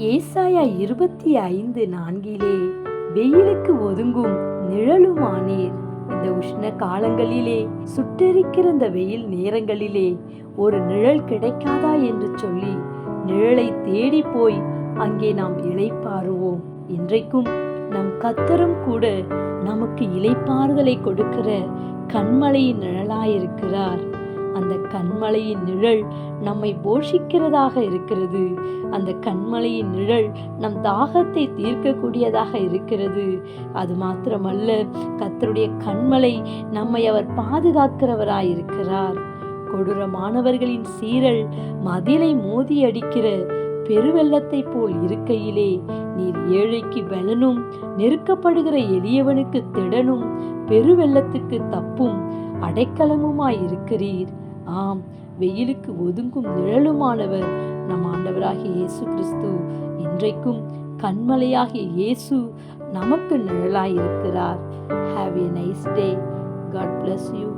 ஏசாயா 25:4 வெயிலுக்கு ஒதுங்கும் நிழலுமானீர். இந்த உஷ்ண காலங்களிலே, சுட்டெரிக்கிற இந்த வெயில் நேரங்களிலே ஒரு நிழல் கிடைக்காதா என்று சொல்லி நிழலை தேடி போய் அங்கே நாம் இளைப்பாறுவோம். இன்றைக்கும் நம் கர்த்தரும் கூட நமக்கு இளைப்பாறுதலை கொடுக்கிற கன்மலையின் நிழலாயிருக்கிறார். அந்த கன்மலையின் நிழல் நம்மை போஷிக்கிறதாக இருக்கிறது. அந்த கன்மலையின் நிழல் நம் தாகத்தை தீர்க்கக்கூடியதாக இருக்கிறது. அது மாத்திரமல்ல, கர்த்தருடைய கன்மலை நம்மை அவர் பாதுகாக்கிறவராயிருக்கிறார். கொடூரமானவர்களின் சீறல் மதிலை மோதி அடிக்கிற பெருவெள்ளத்தை போல் இருக்கையிலே, நீர் ஏழைக்கு பலனும், நெருக்கப்படுகிற எளியவனுக்கு திடனும், பெருவெள்ளத்துக்கு தப்பும் அடைக்கலமுமாயிருக்கிறீர். ஆம், வெயிலுக்கு ஒதுங்கும் நிழலுமானவர் நம் ஆண்டவராகிய இயேசு கிறிஸ்து. இன்றைக்கும் கன்மலையாகிய இயேசு நமக்கு நிழலாயிருக்கிறார். Have a nice day. God bless you.